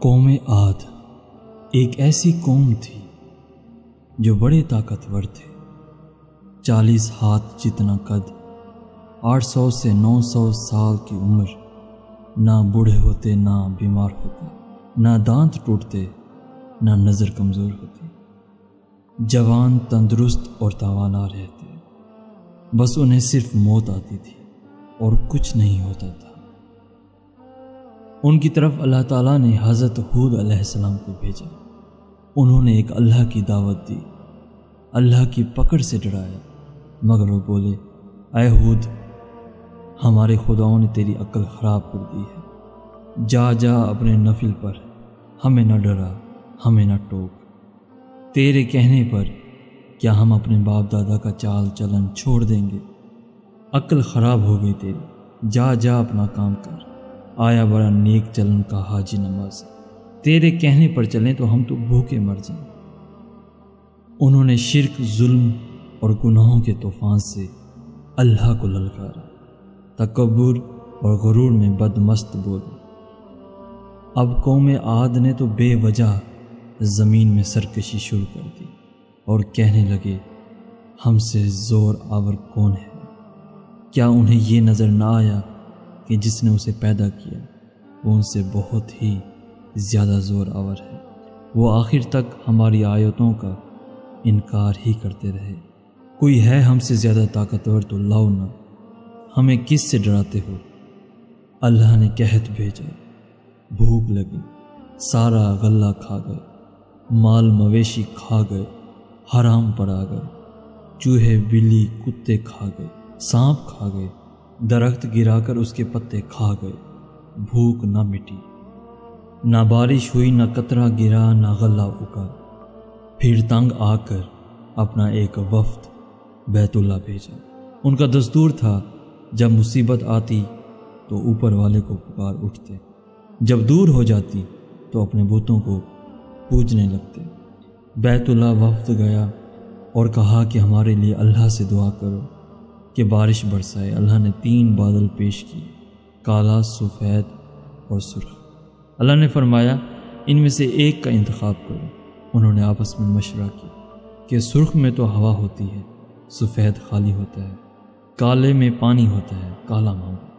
قوم عاد ایک ایسی قوم تھی جو بڑے طاقتور تھے۔ 40 ہاتھ جتنا قد، 800 سے 900 سال کی عمر، نہ بوڑھے ہوتے نہ بیمار ہوتے، نہ دانت ٹوٹتے نہ نظر کمزور ہوتی، جوان تندرست اور توانا رہتے، بس انہیں صرف موت آتی تھی اور کچھ نہیں ہوتا تھا۔ ان کی طرف اللہ تعالیٰ نے حضرت ہود علیہ السلام کو بھیجا۔ انہوں نے ایک اللہ کی دعوت دی، اللہ کی پکڑ سے ڈرایا، مگر وہ بولے، اے ہود، ہمارے خداؤں نے تیری عقل خراب کر دی ہے، جا اپنے نفل پر، ہمیں نہ ڈرا، ہمیں نہ ٹوک۔ تیرے کہنے پر کیا ہم اپنے باپ دادا کا چال چلن چھوڑ دیں گے؟ عقل خراب ہو گئی تیری، جا اپنا کام کر۔ آیا بڑا نیک چلن کا حاجی نماز، تیرے کہنے پر چلیں تو ہم تو بھوکے مر جائیں۔ انہوں نے شرک، ظلم اور گناہوں کے طوفان سے اللہ کو للکارا، تکبر اور غرور میں بدمست بولے۔ اب قوم عاد نے تو بے وجہ زمین میں سرکشی شروع کر دی اور کہنے لگے، ہم سے زور آور کون ہے؟ کیا انہیں یہ نظر نہ آیا کہ جس نے اسے پیدا کیا وہ ان سے بہت ہی زیادہ زور آور ہے؟ وہ آخر تک ہماری آیتوں کا انکار ہی کرتے رہے۔ کوئی ہے ہم سے زیادہ طاقتور تو لاؤ نہ، ہمیں کس سے ڈراتے ہو؟ اللہ نے قحط بھیجا، بھوک لگی، سارا غلہ کھا گئے، مال مویشی کھا گئے، حرام پر آ گئے، چوہے بلی کتے کھا گئے، سانپ کھا گئے، درخت گرا کر اس کے پتے کھا گئے، بھوک نہ مٹی، نہ بارش ہوئی، نہ قطرہ گرا، نہ غلہ اگا۔ پھر تنگ آ کر اپنا ایک وفد بیت اللہ بھیجا۔ ان کا دستور تھا جب مصیبت آتی تو اوپر والے کو پکار اٹھتے، جب دور ہو جاتی تو اپنے بتوں کو پوجنے لگتے۔ بیت اللہ وفد گیا اور کہا کہ ہمارے لیے اللہ سے دعا کرو کہ بارش برسائے۔ اللہ نے 3 بادل پیش کیے، کالا، سفید اور سرخ۔ اللہ نے فرمایا، ان میں سے ایک کا انتخاب کرو۔ انہوں نے آپس میں مشورہ کیا کہ سرخ میں تو ہوا ہوتی ہے، سفید خالی ہوتا ہے، کالے میں پانی ہوتا ہے، کالا مانگو۔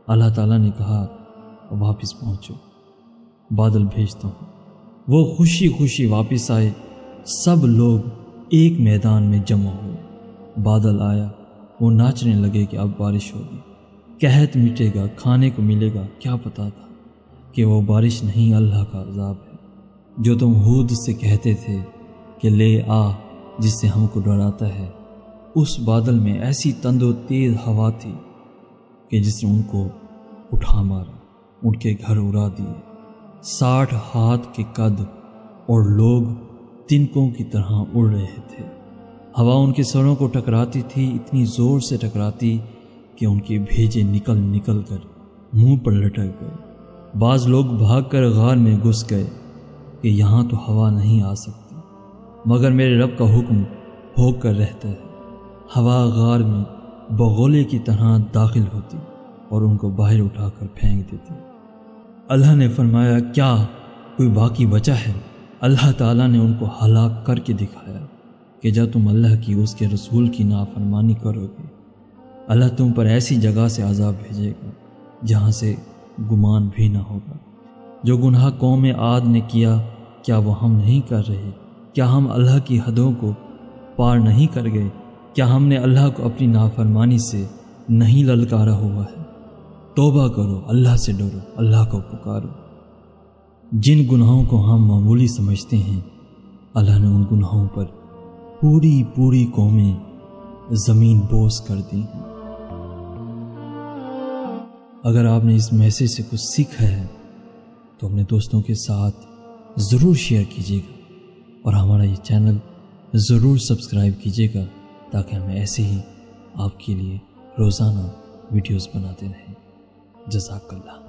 اللہ تعالیٰ نے کہا، واپس پہنچو، بادل بھیجتا ہوں۔ وہ خوشی خوشی واپس آئے، سب لوگ ایک میدان میں جمع ہوئے۔ بادل آیا، وہ ناچنے لگے کہ اب بارش ہوگی، قحط مٹے گا، کھانے کو ملے گا۔ کیا پتا تھا کہ وہ بارش نہیں، اللہ کا عذاب ہے جو تم ہود سے کہتے تھے کہ لے آ جس سے ہم کو ڈراتا ہے۔ اس بادل میں ایسی تند و تیز ہوا تھی کہ جس نے ان کو اٹھا مارا، ان کے گھر اڑا دیے۔ 60 ہاتھ کے قد اور لوگ تنکوں کی طرح اڑ رہے تھے۔ ہوا ان کے سروں کو ٹکراتی تھی، اتنی زور سے ٹکراتی کہ ان کے بھیجے نکل کر منہ پر لٹک گئے۔ بعض لوگ بھاگ کر غار میں گھس گئے کہ یہاں تو ہوا نہیں آ سکتی، مگر میرے رب کا حکم ہو کر رہتا ہے۔ ہوا غار میں بغولے کی طرح داخل ہوتی اور ان کو باہر اٹھا کر پھینک دیتی۔ اللہ نے فرمایا، کیا کوئی باقی بچا ہے؟ اللہ تعالیٰ نے ان کو ہلاک کر کے دکھایا کہ جب تم اللہ کی، اس کے رسول کی نافرمانی کرو گے، اللہ تم پر ایسی جگہ سے عذاب بھیجے گا جہاں سے گمان بھی نہ ہوگا۔ جو گناہ قوم عاد نے کیا، کیا وہ ہم نہیں کر رہے؟ کیا ہم اللہ کی حدوں کو پار نہیں کر گئے؟ کیا ہم نے اللہ کو اپنی نافرمانی سے نہیں للکارا ہوا ہے؟ توبہ کرو، اللہ سے ڈرو، اللہ کو پکارو۔ جن گناہوں کو ہم معمولی سمجھتے ہیں، اللہ نے ان گناہوں پر پوری قومیں زمین بوس کر دی ہیں۔ اگر آپ نے اس میسیج سے کچھ سیکھا ہے تو اپنے دوستوں کے ساتھ ضرور شیئر کیجیے گا اور ہمارا یہ چینل ضرور سبسکرائب کیجیے گا تاکہ ہمیں ایسے ہی آپ کے لیے روزانہ ویڈیوز بناتے رہیں۔ جزاک اللہ۔